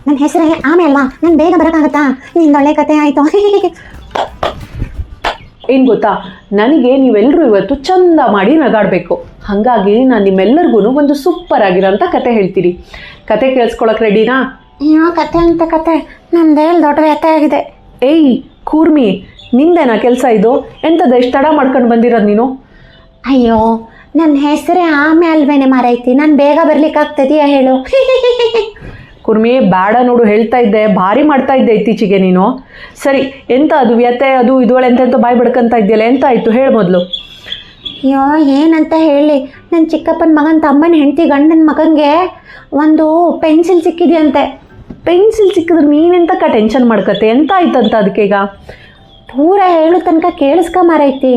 ನನ್ನ ಹೆಸರೇ ಆಮೇಲೆ ಅಲ್ವಾ, ನಾನು ಬೇಗ ಬರೋಕ್ಕಾಗತ್ತಾ? ನಿಂದೊಳ್ಳೆ ಕತೆ ಆಯಿತು. ಏನು ಗೊತ್ತಾ, ನನಗೆ ನೀವೆಲ್ಲರೂ ಇವತ್ತು ಚಂದ ಮಾಡಿ ನಗಾಡಬೇಕು. ಹಾಗಾಗಿ ನಾನು ನಿಮ್ಮೆಲ್ಲರಿಗೂ ಒಂದು ಸೂಪರ್ ಆಗಿರೋಂಥ ಕತೆ ಹೇಳ್ತೀನಿ. ಕತೆ ಕೇಳಿಸ್ಕೊಳಕ್ಕೆ ರೆಡಿನಾ? ಏನೋ ಕತೆ ಅಂತ ಕತೆ, ನಮ್ದೇಳಿ ದೊಡ್ಡ ವ್ಯತೆ ಆಗಿದೆ. ಏಯ್ ಕೂರ್ಮಿ, ನಿಂದೇನಾ ಕೆಲಸ ಇದು? ಎಂಥದ್ದು ಎಷ್ಟು ತಡ ಮಾಡ್ಕೊಂಡು ಬಂದಿರೋದು ನೀನು? ಅಯ್ಯೋ, ನನ್ನ ಹೆಸರೇ ಆಮೆ ಅಲ್ವೇನೆ ಮಾರೈತಿ, ನಾನು ಬೇಗ ಬರ್ಲಿಕ್ಕಾಗ್ತದೆಯಾ ಹೇಳು? ಕುರ್ಮಿ ಬೇಡ ನೋಡು, ಹೇಳ್ತಾ ಇದ್ದೆ, ಭಾರಿ ಮಾಡ್ತಾ ಇದ್ದೆ ಇತ್ತೀಚೆಗೆ ನೀನು. ಸರಿ, ಎಂತ ಅದು ವ್ಯತೆ ಅದು ಇದುವಳೆ ಎಂತೆಂತ ಬಾಯಿ ಬಡ್ಕಂತ ಇದೆಯಲ್ಲ, ಎಂತ ಆಯಿತು ಹೇಳು ಮೊದಲು. ಅಯ್ಯೋ ಏನಂತ ಹೇಳಿ, ನನ್ನ ಚಿಕ್ಕಪ್ಪನ ಮಗನ ತಮ್ಮನ ಹೆಂಡತಿ ಗಂಡನ ಮಗನಿಗೆ ಒಂದು ಪೆನ್ಸಿಲ್ ಸಿಕ್ಕಿದೆಯಂತೆ. ಪೆನ್ಸಿಲ್ ಸಿಕ್ಕಿದ್ರೆ ನೀನೆಂತಕ್ಕ ಟೆನ್ಷನ್ ಮಾಡ್ಕತ್ತೆ? ಎಂತ ಆಯ್ತಂತ ಅದಕ್ಕೆ ಈಗ? ಪೂರ ಹೇಳು ತನಕ ಕೇಳಿಸ್ಕ ಮಾರೈತಿ.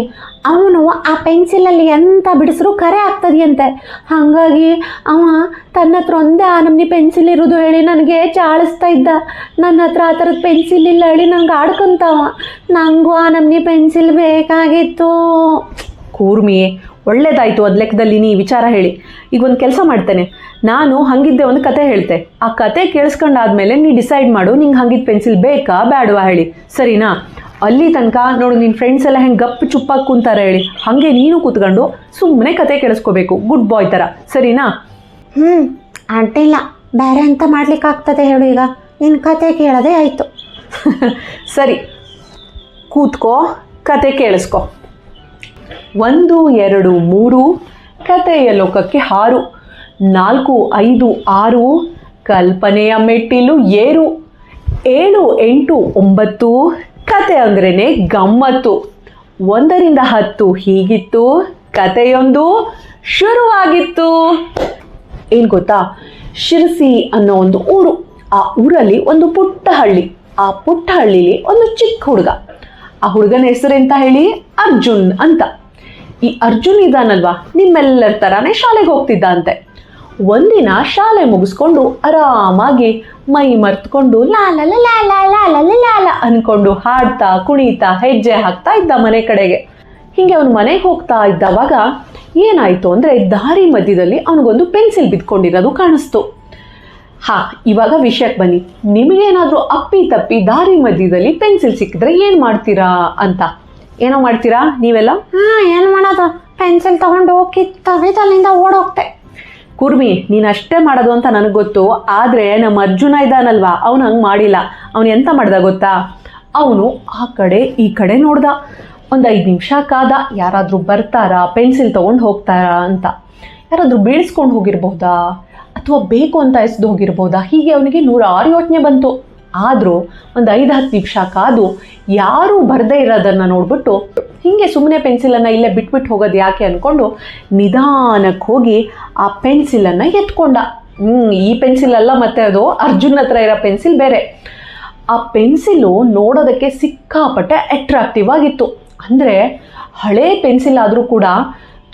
ಅವನು ಆ ಪೆನ್ಸಿಲಲ್ಲಿ ಎಂತ ಬಿಡಿಸ್ರು ಕರೆ ಆಗ್ತದೆಯಂತೆ. ಹಾಗಾಗಿ ಅವ ತನ್ನ ಹತ್ರ ಒಂದೇ ಆ ನಮ್ನಿ ಪೆನ್ಸಿಲ್ ಇರೋದು ಹೇಳಿ ನನಗೆ ಚಾಳಿಸ್ತಾ ಇದ್ದ. ನನ್ನ ಹತ್ರ ಆ ಥರದ ಪೆನ್ಸಿಲ್ ಇಲ್ಲ ಹೇಳಿ ನಂಗೆ ಆಡ್ಕೊಂತಾವ. ನನಗೂ ಆ ನಮ್ನಿ ಪೆನ್ಸಿಲ್ ಬೇಕಾಗಿತ್ತು. ಕೂರ್ಮಿ, ಒಳ್ಳೇದಾಯಿತು ಅದು ಲೆಕ್ಕದಲ್ಲಿ ನೀ ವಿಚಾರ ಹೇಳಿ. ಈಗ ಒಂದು ಕೆಲಸ ಮಾಡ್ತೇನೆ, ನಾನು ಹಾಗಿದ್ದೆ ಒಂದು ಕತೆ ಹೇಳ್ತೆ. ಆ ಕತೆ ಕೇಳಿಸ್ಕೊಂಡಾದ್ಮೇಲೆ ನೀ ಡಿಸೈಡ್ ಮಾಡು, ನಿಂಗೆ ಹಾಗಿದ್ದು ಪೆನ್ಸಿಲ್ ಬೇಕಾ ಬೇಡವಾ ಹೇಳಿ, ಸರಿನಾ? ಅಲ್ಲಿ ತನಕ ನೋಡು, ನಿನ್ನ ಫ್ರೆಂಡ್ಸ್ ಎಲ್ಲ ಹೆಂಗೆ ಗಪ್ಪು ಚುಪ್ಪಾಗಿ ಕೂತಾರೆ ಹೇಳಿ, ಹಾಗೆ ನೀನು ಕೂತ್ಕೊಂಡು ಸುಮ್ಮನೆ ಕತೆ ಕೇಳಿಸ್ಕೋಬೇಕು, ಗುಡ್ ಬಾಯ್ ಥರ, ಸರಿನಾ? ಅಡ್ಡಿಲ್ಲ, ಬೇರೆ ಅಂತ ಮಾಡ್ಲಿಕ್ಕಾಗ್ತದೆ ಹೇಳು. ಈಗ ನಿನ್ನ ಕತೆ ಕೇಳೋದೇ ಆಯಿತು. ಸರಿ, ಕೂತ್ಕೋ, ಕತೆ ಕೇಳಿಸ್ಕೊ. 1 2 3 ಕತೆಯ ಲೋಕಕ್ಕೆ ಹಾರು. 4 5 6 ಕಲ್ಪನೆಯ ಮೆಟ್ಟಿಲು ಏರು. 7 8 9 ಕತೆ ಅಂದ್ರೇನೆ ಗಮ್ಮತ್ತು. 1 ರಿಂದ 10 ಹೀಗಿತ್ತು, ಕತೆಯೊಂದು ಶುರುವಾಗಿತ್ತು. ಏನು ಗೊತ್ತಾ, ಶಿರಸಿ ಅನ್ನೋ ಒಂದು ಊರು. ಆ ಊರಲ್ಲಿ ಒಂದು ಪುಟ್ಟ ಹಳ್ಳಿ. ಆ ಪುಟ್ಟ ಹಳ್ಳಿಲಿ ಒಂದು ಚಿಕ್ಕ ಹುಡುಗ. ಆ ಹುಡುಗನ ಹೆಸರೆಂತ ಹೇಳಿ? ಅರ್ಜುನ್ ಅಂತ. ಈ ಅರ್ಜುನ್ ಇದಾನಲ್ವಾ, ನಿಮ್ಮೆಲ್ಲರ ಥರಾನೇ ಶಾಲೆಗೆ ಹೋಗ್ತಿದ್ದ ಅಂತೆ. ಒಂದಿನ ಶಾಲೆ ಮುಗಿಸ್ಕೊಂಡು ಆರಾಮಾಗಿ ಮೈ ಮರ್ತ್ಕೊಂಡು ಲಾಲ ಲಾಲ ಲಾಲ ಲಾಲ ಅನ್ಕೊಂಡು ಹಾಡ್ತಾ ಕುಣಿತಾ ಹೆಜ್ಜೆ ಹಾಕ್ತಾ ಇದ್ದ ಮನೆ ಕಡೆಗೆ. ಹೀಗೆ ಅವನು ಮನೆಗೆ ಹೋಗ್ತಾ ಇದ್ದವಾಗ ಏನಾಯಿತು ಅಂದರೆ, ದಾರಿ ಮಧ್ಯದಲ್ಲಿ ಅವನಿಗೊಂದು ಪೆನ್ಸಿಲ್ ಬಿದ್ಕೊಂಡಿರೋದು ಕಾಣಿಸ್ತು. ಇವಾಗ ವಿಷಯಕ್ಕೆ ಬನ್ನಿ. ನಿಮಗೇನಾದರೂ ಅಪ್ಪಿ ತಪ್ಪಿ ದಾರಿ ಮಧ್ಯದಲ್ಲಿ ಪೆನ್ಸಿಲ್ ಸಿಕ್ಕಿದ್ರೆ ಏನು ಮಾಡ್ತೀರಾ ಅಂತ? ಏನೋ ಮಾಡ್ತೀರಾ ನೀವೆಲ್ಲ? ಏನು ಮಾಡೋದು, ಪೆನ್ಸಿಲ್ ತೊಗೊಂಡು ಕಿತ್ತವಿದ್ದು ಅಲ್ಲಿಂದ ಓಡೋಗ್ತೆ. ಕುರ್ಮಿ, ನೀನು ಅಷ್ಟೇ ಮಾಡೋದು ಅಂತ ನನಗೆ ಗೊತ್ತು. ಆದರೆ ನಮ್ಮ ಅರ್ಜುನ ಇದ್ದಾನಲ್ವಾ, ಅವನು ಹಂಗೆ ಮಾಡಿಲ್ಲ. ಅವನು ಎಂತ ಮಾಡ್ದ ಗೊತ್ತಾ? ಅವನು ಆ ಕಡೆ ಈ ಕಡೆ ನೋಡ್ದ. ಒಂದು 5 ನಿಮಿಷ ಕಾದ, ಯಾರಾದರೂ ಬರ್ತಾರಾ, ಪೆನ್ಸಿಲ್ ತೊಗೊಂಡು ಹೋಗ್ತಾರಾ ಅಂತ. ಯಾರಾದರೂ ಬೀಳಿಸ್ಕೊಂಡು ಹೋಗಿರ್ಬೋದಾ, ಅಥವಾ ಬೇಕು ಅಂತ ಎಸ್ದು ಹೋಗಿರ್ಬೋದಾ, ಹೀಗೆ ಅವನಿಗೆ 106 ಯೋಚನೆ ಬಂತು. ಆದರೂ ಒಂದು 5-10 ನಿಮಿಷ ಕಾದು ಯಾರೂ ಬರದೇ ಇರೋದನ್ನು ನೋಡ್ಬಿಟ್ಟು ಹೀಗೆ ಸುಮ್ಮನೆ ಪೆನ್ಸಿಲನ್ನು ಇಲ್ಲೇ ಬಿಟ್ಬಿಟ್ಟು ಹೋಗೋದು ಯಾಕೆ ಅಂದ್ಕೊಂಡು ನಿಧಾನಕ್ಕೆ ಹೋಗಿ ಆ ಪೆನ್ಸಿಲನ್ನು ಎತ್ಕೊಂಡ. ಈ ಪೆನ್ಸಿಲ್ ಅಲ್ಲ, ಮತ್ತೆ ಅದು ಅರ್ಜುನ್ ಹತ್ರ ಇರೋ ಪೆನ್ಸಿಲ್ ಬೇರೆ. ಆ ಪೆನ್ಸಿಲು ನೋಡೋದಕ್ಕೆ ಸಿಕ್ಕಾಪಟ್ಟೆ ಅಟ್ರಾಕ್ಟಿವ್ ಆಗಿತ್ತು. ಅಂದರೆ ಹಳೇ ಪೆನ್ಸಿಲ್ ಆದರೂ ಕೂಡ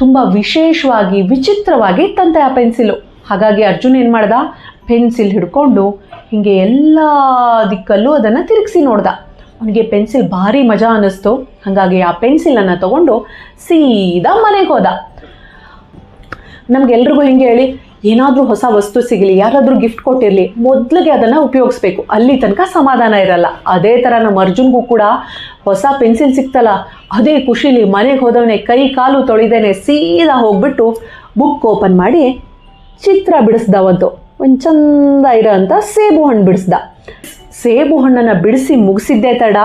ತುಂಬ ವಿಶೇಷವಾಗಿ ವಿಚಿತ್ರವಾಗಿ ಇತ್ತಂತೆ ಆ ಪೆನ್ಸಿಲು. ಹಾಗಾಗಿ ಅರ್ಜುನ್ ಏನು ಮಾಡ್ದ, ಪೆನ್ಸಿಲ್ ಹಿಡ್ಕೊಂಡು ಹೀಗೆ ಎಲ್ಲ ದಿಕ್ಕಲ್ಲೂ ಅದನ್ನು ತಿರುಗಿಸಿ ನೋಡ್ದ. ಅವನಿಗೆ ಪೆನ್ಸಿಲ್ ಭಾರಿ ಮಜಾ ಅನ್ನಿಸ್ತು. ಹಾಗಾಗಿ ಆ ಪೆನ್ಸಿಲನ್ನು ತೊಗೊಂಡು ಸೀದಾ ಮನೆಗೆ ಹೋದ. ನಮಗೆಲ್ರಿಗೂ ಹೆಂಗೆ ಹೇಳಿ, ಏನಾದರೂ ಹೊಸ ವಸ್ತು ಸಿಗಲಿ, ಯಾರಾದರೂ ಗಿಫ್ಟ್ ಕೊಟ್ಟಿರಲಿ, ಮೊದಲಿಗೆ ಅದನ್ನು ಉಪಯೋಗಿಸ್ಬೇಕು, ಅಲ್ಲಿ ತನಕ ಸಮಾಧಾನ ಇರಲ್ಲ. ಅದೇ ಥರ ನಮ್ಮ ಅರ್ಜುನ್ಗೂ ಕೂಡ ಹೊಸ ಪೆನ್ಸಿಲ್ ಸಿಕ್ತಲ್ಲ, ಅದೇ ಖುಷಿಲಿ ಮನೆಗೆ ಹೋದವನೇ ಕೈ ಕಾಲು ತೊಳಿದೇನೆ ಸೀದಾ ಹೋಗ್ಬಿಟ್ಟು ಬುಕ್ ಓಪನ್ ಮಾಡಿ ಚಿತ್ರ ಬಿಡಿಸ್ದವಂತು. ಒಂದು ಚಂದ ಇರೋ ಅಂಥ ಸೇಬು ಹಣ್ಣು ಬಿಡಿಸ್ದ. ಸೇಬು ಹಣ್ಣನ್ನು ಬಿಡಿಸಿ ಮುಗಿಸಿದ್ದೇ ತಡ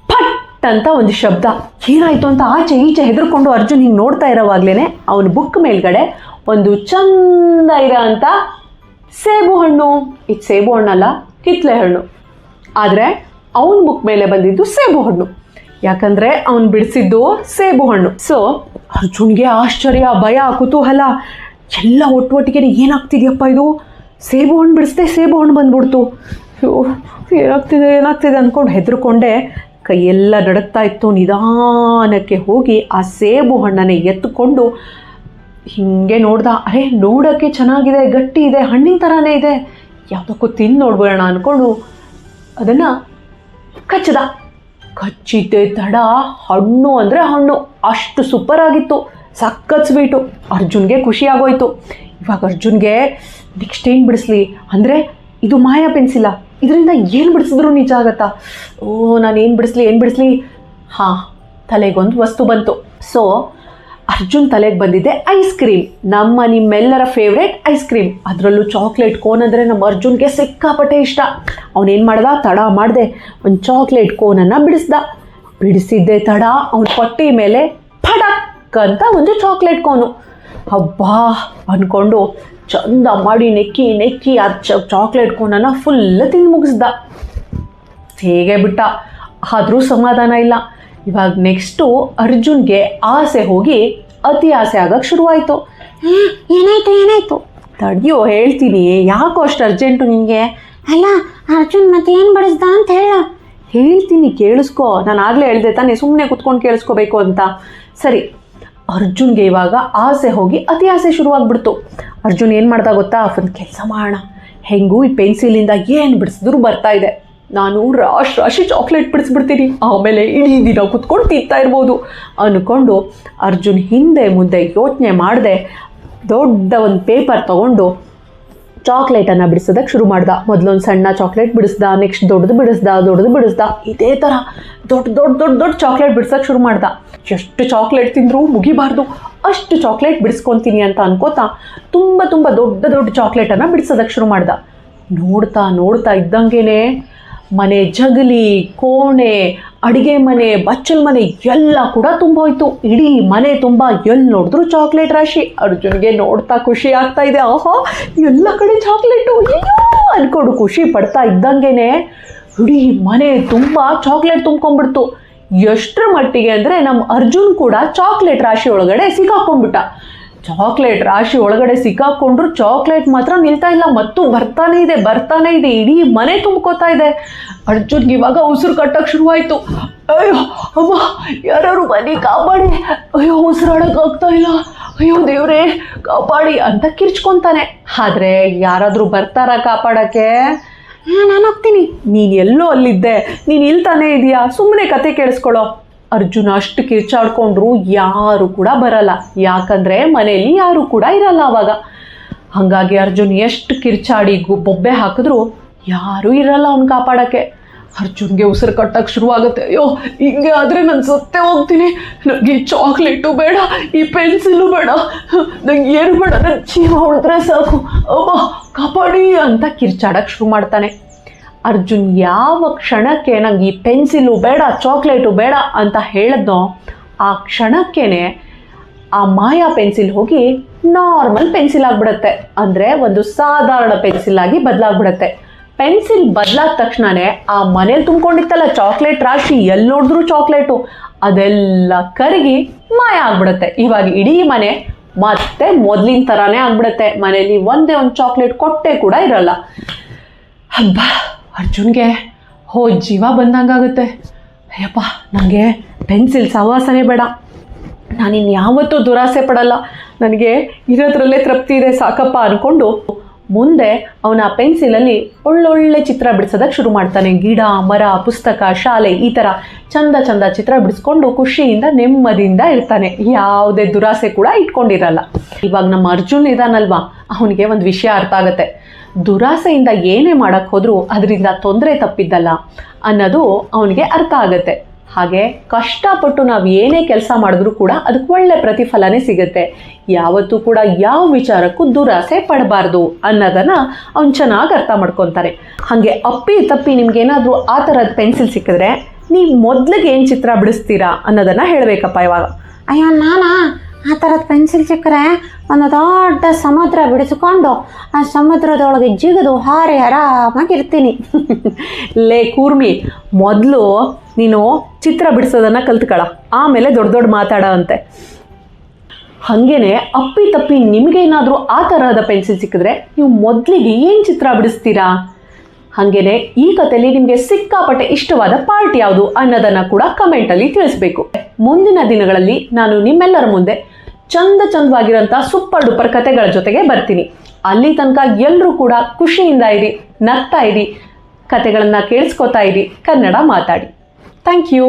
ಫಟ್ ಅಂತ ಒಂದು ಶಬ್ದ. ಏನಾಯಿತು ಅಂತ ಆಚೆ ಈಚೆ ಹೆದರ್ಕೊಂಡು ಅರ್ಜುನ್ ಹಿಂಗೆ ನೋಡ್ತಾ ಇರೋವಾಗ್ಲೇ ಅವನ ಬುಕ್ ಮೇಲ್ಗಡೆ ಒಂದು ಚಂದ ಇರೋ ಅಂಥ ಸೇಬು ಹಣ್ಣು. ಇದು ಸೇಬು ಹಣ್ಣಲ್ಲ, ಕಿತ್ಲೆ ಹಣ್ಣು. ಆದರೆ ಅವನ ಬುಕ್ ಮೇಲೆ ಬಂದಿದ್ದು ಸೇಬು ಹಣ್ಣು. ಯಾಕಂದರೆ ಅವನು ಬಿಡಿಸಿದ್ದು ಸೇಬು ಹಣ್ಣು. ಸೊ ಅರ್ಜುನ್ಗೆ ಆಶ್ಚರ್ಯ, ಭಯ, ಕುತೂಹಲ ಎಲ್ಲ ಒಟ್ಟೊಟ್ಟಿಗೆ ಏನಾಗ್ತಿದೆಯಪ್ಪ ಇದು, ಸೇಬು ಹಣ್ಣು ಬಿಡಿಸ್ದೆ ಸೇಬು ಹಣ್ಣು ಬಂದ್ಬಿಡ್ತು. ಏನಾಗ್ತಿದೆ ಅಂದ್ಕೊಂಡು ಹೆದರ್ಕೊಂಡೆ ಕೈಯೆಲ್ಲ ನಡುಗ್ತಾ ಇತ್ತು. ನಿಧಾನಕ್ಕೆ ಹೋಗಿ ಆ ಸೇಬು ಹಣ್ಣನ್ನು ಎತ್ತುಕೊಂಡು ಹೀಗೆ ನೋಡ್ದ. ಅರೆ, ನೋಡೋಕ್ಕೆ ಚೆನ್ನಾಗಿದೆ, ಗಟ್ಟಿ ಇದೆ, ಹಣ್ಣಿನ ಥರನೇ ಇದೆ, ಯಾವುದಕ್ಕೂ ತಿಂದು ನೋಡ್ಬೇಡ ಅಂದ್ಕೊಂಡು ಅದನ್ನು ಕಚ್ಚದ. ಕಚ್ಚಿದ್ದೆ ತಡ ಹಣ್ಣು ಅಂದರೆ ಹಣ್ಣು, ಅಷ್ಟು ಸೂಪರ್ ಆಗಿತ್ತು, ಸಖತ್ ಸ್ವೀಟು. ಅರ್ಜುನ್ಗೆ ಖುಷಿ ಆಗೋಯ್ತು. ಇವಾಗ ಅರ್ಜುನ್ಗೆ ನೆಕ್ಸ್ಟ್ ಏನು ಬಿಡಿಸ್ಲಿ ಅಂದರೆ ಇದು ಮಾಯಾ ಪೆನ್ಸಿಲ್ಲ, ಇದರಿಂದ ಏನು ಬಿಡಿಸಿದ್ರು ನಿಜ ಆಗತ್ತಾ? ನಾನು ಏನು ಬಿಡಿಸ್ಲಿ? ಹಾಂ, ತಲೆಗೊಂದು ವಸ್ತು ಬಂತು. ಸೊ ಅರ್ಜುನ್ ತಲೆಗೆ ಬಂದಿದೆ ಐಸ್ ಕ್ರೀಮ್, ನಿಮ್ಮೆಲ್ಲರ ಫೇವ್ರೇಟ್ ಐಸ್ ಕ್ರೀಮ್. ಅದರಲ್ಲೂ ಚಾಕ್ಲೇಟ್ ಕೋನ್ ಅಂದರೆ ನಮ್ಮ ಅರ್ಜುನ್ಗೆ ಸಿಕ್ಕಾಪಟ್ಟೆ ಇಷ್ಟ. ಅವನೇನು ಮಾಡ್ದ, ತಡ ಮಾಡಿದೆ ಒಂದು ಚಾಕ್ಲೇಟ್ ಕೋನನ್ನು ಬಿಡಿಸಿದ್ದೆ ತಡ ಅವನ ಹೊಟ್ಟೆ ಮೇಲೆ ಫಡಕ್ ಅಂತ ಒಂದು ಚಾಕ್ಲೇಟ್ ಕೋನು. ಹಬ್ಬಾ ಅಂದ್ಕೊಂಡು ಚಂದ ಮಾಡಿ ನೆಕ್ಕಿ ಆ ಚಾಕ್ಲೇಟ್ ಕೋನನ್ನು ಫುಲ್ ತಿಂದು ಮುಗಿಸ್ದ. ಹೇಗೆ ಬಿಟ್ಟ, ಆದರೂ ಸಮಾಧಾನ ಇಲ್ಲ. ಇವಾಗ ನೆಕ್ಸ್ಟು ಅರ್ಜುನ್ಗೆ ಆಸೆ ಹೋಗಿ ಅತಿ ಆಸೆ ಆಗಕ್ಕೆ ಶುರುವಾಯಿತು. ಏನಾಯ್ತು? ತಡಿಯೋ ಹೇಳ್ತೀನಿ, ಯಾಕೋ ಅಷ್ಟು ಅರ್ಜೆಂಟು ನಿನಗೆ? ಅಲ್ಲ ಅರ್ಜುನ್ ಮತ್ತೆ ಏನು ಬಡಿಸ್ದ ಅಂತ ಹೇಳ್ತೀನಿ ಕೇಳಿಸ್ಕೊ. ನಾನು ಆಗಲೇ ಹೇಳಿದೆ ತಾನೇ, ಸುಮ್ಮನೆ ಕುತ್ಕೊಂಡು ಕೇಳಿಸ್ಕೋಬೇಕು ಅಂತ. ಸರಿ, ಅರ್ಜುನ್ಗೆ ಇವಾಗ ಆಸೆ ಹೋಗಿ ಅತಿ ಆಸೆ ಶುರುವಾಗ್ಬಿಡ್ತು. ಅರ್ಜುನ್ ಏನು ಮಾಡ್ದ ಗೊತ್ತಾ, ಒಂದು ಕೆಲಸ ಮಾಡೋಣ, ಹೆಂಗೂ ಈ ಪೆನ್ಸಿಲಿಂದ ಏನು ಬಿಡಿಸಿದ್ರು ಬರ್ತಾ ಇದೆ, ನಾನು ರಾಶಿ ಚಾಕ್ಲೇಟ್ ಬಿಡಿಸ್ಬಿಡ್ತೀನಿ, ಆಮೇಲೆ ಇಡೀ ದಿನ ಕುತ್ಕೊಂಡು ತಿಂತಾ ಇರ್ಬೋದು ಅಂದ್ಕೊಂಡು ಅರ್ಜುನ್ ಹಿಂದೆ ಮುಂದೆ ಯೋಚನೆ ಮಾಡದೆ ದೊಡ್ಡ ಒಂದು ಪೇಪರ್ ತೊಗೊಂಡು ಚಾಕ್ಲೇಟನ್ನು ಬಿಡಿಸೋದಕ್ಕೆ ಶುರು ಮಾಡ್ದ. ಮೊದಲೊಂದು ಸಣ್ಣ ಚಾಕ್ಲೇಟ್ ಬಿಡಿಸ್ದ, ನೆಕ್ಸ್ಟ್ ದೊಡ್ಡದು ಬಿಡಿಸ್ದ. ಇದೇ ಥರ ದೊಡ್ಡ ಚಾಕ್ಲೇಟ್ ಬಿಡ್ಸೋಕ್ಕೆ ಶುರು ಮಾಡ್ದ. ಎಷ್ಟು ಚಾಕ್ಲೇಟ್ ತಿಂದರೂ ಮುಗಿಬಾರ್ದು, ಅಷ್ಟು ಚಾಕ್ಲೇಟ್ ಬಿಡಿಸ್ಕೊತೀನಿ ಅಂತ ಅನ್ಕೋತಾ ತುಂಬ ದೊಡ್ಡ ಚಾಕ್ಲೇಟನ್ನು ಬಿಡಿಸೋದಕ್ಕೆ ಶುರು ಮಾಡ್ದ. ನೋಡ್ತಾ ಇದ್ದಂಗೆ ಮನೆ ಜಗಲಿ, ಕೋಣೆ, ಅಡುಗೆ ಮನೆ, ಬಚ್ಚಲ್ ಮನೆ ಎಲ್ಲ ಕೂಡ ತುಂಬೋಯ್ತು. ಇಡೀ ಮನೆ ತುಂಬ ಎಲ್ಲಿ ನೋಡಿದ್ರು ಚಾಕ್ಲೇಟ್ ರಾಶಿ. ಅರ್ಜುನ್ಗೆ ನೋಡ್ತಾ ಖುಷಿ ಆಗ್ತಾ ಇದೆ. ಆಹಾ, ಎಲ್ಲ ಕಡೆ ಚಾಕ್ಲೇಟು ಅನ್ಕೊಂಡು ಖುಷಿ ಪಡ್ತಾ ಇದ್ದಂಗೆ ಇಡೀ ಮನೆ ತುಂಬ ಚಾಕ್ಲೇಟ್ ತುಂಬ್ಕೊಂಡ್ಬಿಡ್ತು. ಎಷ್ಟರ ಮಟ್ಟಿಗೆ ಅಂದರೆ ನಮ್ಮ ಅರ್ಜುನ್ ಕೂಡ ಚಾಕ್ಲೇಟ್ ರಾಶಿ ಒಳಗಡೆ ಸಿಕ್ಕಾಕೊಂಡ್ಬಿಟ್ಟ. ಚಾಕ್ಲೇಟ್ ರಾಶಿ ಒಳಗಡೆ ಸಿಕ್ಕಾಕೊಂಡ್ರು ಚಾಕ್ಲೇಟ್ ಮಾತ್ರ ನಿಲ್ತಾ ಇಲ್ಲ, ಮತ್ತು ಬರ್ತಾನೆ ಇದೆ, ಇಡೀ ಮನೆ ತುಂಬ್ಕೋತಾ ಇದೆ. ಅರ್ಜುನ್ಗೆ ಇವಾಗ ಉಸಿರು ಕಟ್ಟಕ್ಕೆ ಶುರುವಾಯಿತು. ಅಯ್ಯೋ ಅಮ್ಮ, ಯಾರು ಬನ್ನಿ ಕಾಪಾಡಿ, ಅಯ್ಯೋ ಉಸಿರಾಡಕ್ಕೆ ಆಗ್ತಾ ಇಲ್ಲ, ಅಯ್ಯೋ ದೇವ್ರೇ ಕಾಪಾಡಿ ಅಂತ ಕಿರ್ಚ್ಕೊತಾನೆ. ಆದರೆ ಯಾರಾದರೂ ಬರ್ತಾರಾ ಕಾಪಾಡೋಕ್ಕೆ? ನಾನು ಹೋಗ್ತೀನಿ. ನೀನು ಎಲ್ಲೋ ಅಲ್ಲಿದ್ದೆ, ನೀನು ಇಲ್ತಾನೇ ಇದೆಯಾ, ಸುಮ್ಮನೆ ಕತೆ ಕೇಳಿಸ್ಕೊಳ್ಳೋ. ಅರ್ಜುನ ಅಷ್ಟು ಕಿರ್ಚಾಡ್ಕೊಂಡ್ರು ಯಾರು ಕೂಡ ಬರಲ್ಲ, ಯಾಕಂದರೆ ಮನೆಯಲ್ಲಿ ಯಾರು ಕೂಡ ಇರಲ್ಲ ಅವಾಗ. ಹಾಗಾಗಿ ಅರ್ಜುನ್ ಎಷ್ಟು ಕಿರ್ಚಾಡಿ ಬೊಬ್ಬೆ ಹಾಕಿದ್ರು ಯಾರೂ ಇರಲ್ಲ ಅವ್ನು ಕಾಪಾಡೋಕ್ಕೆ. ಅರ್ಜುನ್ಗೆ ಉಸಿರು ಕಟ್ಟಕ್ಕೆ ಶುರುವಾಗುತ್ತೆ. ಅಯ್ಯೋ ಹಿಂಗೆ ಆದರೆ ನಾನು ಸತ್ತೇ ಹೋಗ್ತೀನಿ, ನನಗೆ ಈ ಚಾಕ್ಲೇಟು ಬೇಡ, ಈ ಪೆನ್ಸಿಲು ಬೇಡ, ನಂಗೆ ಏನು ಬೇಡ, ನನ್ನ ಜೀವ ಉಳಿದ್ರೆ ಸಾಕು, ಅಮ್ಮ ಕಾಪಾಡಿ ಅಂತ ಕಿರ್ಚಾಡಕ್ಕೆ ಶುರು ಮಾಡ್ತಾನೆ. ಅರ್ಜುನ್ ಯಾವ ಕ್ಷಣಕ್ಕೆ ನಂಗೆ ಈ ಪೆನ್ಸಿಲು ಬೇಡ, ಚಾಕ್ಲೇಟು ಬೇಡ ಅಂತ ಹೇಳಿದ್ನೋ ಆ ಕ್ಷಣಕ್ಕೇ ಆ ಮಾಯಾ ಪೆನ್ಸಿಲ್ ಹೋಗಿ ನಾರ್ಮಲ್ ಪೆನ್ಸಿಲ್ ಆಗಿಬಿಡುತ್ತೆ. ಅಂದರೆ ಒಂದು ಸಾಧಾರಣ ಪೆನ್ಸಿಲ್ ಆಗಿ ಬದಲಾಗ್ಬಿಡುತ್ತೆ. ಪೆನ್ಸಿಲ್ ಬದಲಾದ ತಕ್ಷಣವೇ ಆ ಮನೇಲಿ ತುಂಬ್ಕೊಂಡಿತ್ತಲ್ಲ ಚಾಕ್ಲೇಟ್ ರಾಶಿ, ಎಲ್ಲಿ ನೋಡಿದ್ರು ಚಾಕ್ಲೇಟು, ಅದೆಲ್ಲ ಕರಗಿ ಮಾಯ ಆಗ್ಬಿಡುತ್ತೆ. ಇವಾಗ ಇಡೀ ಮನೆ ಮತ್ತೆ ಮೊದಲಿನ ಥರನೇ ಆಗ್ಬಿಡುತ್ತೆ. ಮನೇಲಿ ಒಂದೇ ಒಂದು ಚಾಕ್ಲೇಟ್ ಕೊಟ್ಟೆ ಕೂಡ ಇರಲ್ಲ. ಹಬ್ಬ, ಅರ್ಜುನ್ಗೆ ಜೀವ ಬಂದಂಗಾಗುತ್ತೆ. ಅಯ್ಯಪ್ಪ, ನನಗೆ ಪೆನ್ಸಿಲ್ ಸಹವಾಸನೇ ಬೇಡ, ನಾನಿನ್ನು ಯಾವತ್ತೂ ದುರಾಸೆ ಪಡಲ್ಲ, ನನಗೆ ಇರೋದ್ರಲ್ಲೇ ತೃಪ್ತಿ ಇದೆ ಸಾಕಪ್ಪ ಅಂದ್ಕೊಂಡು ಮುಂದೆ ಅವನ ಪೆನ್ಸಿಲಲ್ಲಿ ಒಳ್ಳೊಳ್ಳೆ ಚಿತ್ರ ಬಿಡಿಸೋದಕ್ಕೆ ಶುರು ಮಾಡ್ತಾನೆ. ಗಿಡ, ಮರ, ಪುಸ್ತಕ, ಶಾಲೆ, ಈ ಥರ ಚಂದ ಚಿತ್ರ ಬಿಡಿಸ್ಕೊಂಡು ಖುಷಿಯಿಂದ ನೆಮ್ಮದಿಯಿಂದ ಇರ್ತಾನೆ. ಯಾವುದೇ ದುರಾಸೆ ಕೂಡ ಇಟ್ಕೊಂಡಿರಲ್ಲ. ಇವಾಗ ನಮ್ಮ ಅರ್ಜುನ್ ಇದಾನಲ್ವಾ, ಅವನಿಗೆ ಒಂದು ವಿಷಯ ಅರ್ಥ ಆಗುತ್ತೆ. ದುರಾಸೆಯಿಂದ ಏನೇ ಮಾಡೋಕ್ಕೆ ಹೋದರೂ ಅದರಿಂದ ತೊಂದರೆ ತಪ್ಪಿದ್ದಲ್ಲ ಅನ್ನೋದು ಅವನಿಗೆ ಅರ್ಥ ಆಗುತ್ತೆ. ಹಾಗೆ ಕಷ್ಟಪಟ್ಟು ನಾವು ಏನೇ ಕೆಲಸ ಮಾಡಿದ್ರೂ ಕೂಡ ಅದಕ್ಕೆ ಒಳ್ಳೆ ಪ್ರತಿಫಲನೇ ಸಿಗುತ್ತೆ. ಯಾವತ್ತೂ ಕೂಡ ಯಾವ ವಿಚಾರಕ್ಕೂ ದುರಾಸೆ ಪಡಬಾರ್ದು ಅನ್ನೋದನ್ನು ಅವ್ನು ಚೆನ್ನಾಗಿ ಅರ್ಥ ಮಾಡ್ಕೊತಾರೆ. ಹಾಗೆ ಅಪ್ಪಿ ತಪ್ಪಿ ನಿಮ್ಗೇನಾದರೂ ಆ ಥರದ ಪೆನ್ಸಿಲ್ ಸಿಕ್ಕಿದ್ರೆ ನೀವು ಮೊದಲಿಗೆ ಏನು ಚಿತ್ರ ಬಿಡಿಸ್ತೀರಾ ಅನ್ನೋದನ್ನು ಹೇಳಬೇಕಪ್ಪ ಇವಾಗ. ಅಯ್ಯೋ, ನಾನಾ ಆ ಥರದ ಪೆನ್ಸಿಲ್ ಸಿಕ್ಕರೆ ಒಂದು ದೊಡ್ಡ ಸಮುದ್ರ ಬಿಡಿಸ್ಕೊಂಡು ಆ ಸಮುದ್ರದೊಳಗೆ ಜಿಗಿದು ಹಾರಿ ಆರಾಮಾಗಿರ್ತೀನಿ. ಲೇ ಕೂರ್ಮಿ, ಮೊದಲು ನೀನು ಚಿತ್ರ ಬಿಡಿಸೋದನ್ನು ಕಲ್ತ್ಕೊಳ್ಳ, ಆಮೇಲೆ ದೊಡ್ಡ ಮಾತಾಡೋ ಅಂತೆ. ಹಾಗೇನೆ ಅಪ್ಪಿ ತಪ್ಪಿ ನಿಮಗೇನಾದರೂ ಆ ಥರದ ಪೆನ್ಸಿಲ್ ಸಿಕ್ಕಿದ್ರೆ ನೀವು ಮೊದಲಿಗೆ ಏನು ಚಿತ್ರ ಬಿಡಿಸ್ತೀರಾ? ಹಾಗೇನೆ ಈ ಕಥೆಯಲ್ಲಿ ನಿಮಗೆ ಸಿಕ್ಕಾಪಟ್ಟೆ ಇಷ್ಟವಾದ ಪಾರ್ಟ್ ಯಾವುದು ಅನ್ನೋದನ್ನು ಕೂಡ ಕಮೆಂಟಲ್ಲಿ ತಿಳಿಸ್ಬೇಕು. ಮುಂದಿನ ದಿನಗಳಲ್ಲಿ ನಾನು ನಿಮ್ಮೆಲ್ಲರ ಮುಂದೆ ಚಂದವಾಗಿರೋಂಥ ಸೂಪರ್ ಡೂಪರ್ ಕಥೆಗಳ ಜೊತೆಗೆ ಬರ್ತೀನಿ. ಅಲ್ಲಿ ತನಕ ಎಲ್ಲರೂ ಕೂಡ ಖುಷಿಯಿಂದ ಇರಿ, ನಗ್ತಾ ಇರಿ, ಕಥೆಗಳನ್ನು ಕೇಳಿಸ್ಕೊತಾ ಇರಿ, ಕನ್ನಡ ಮಾತಾಡಿ. Thank you.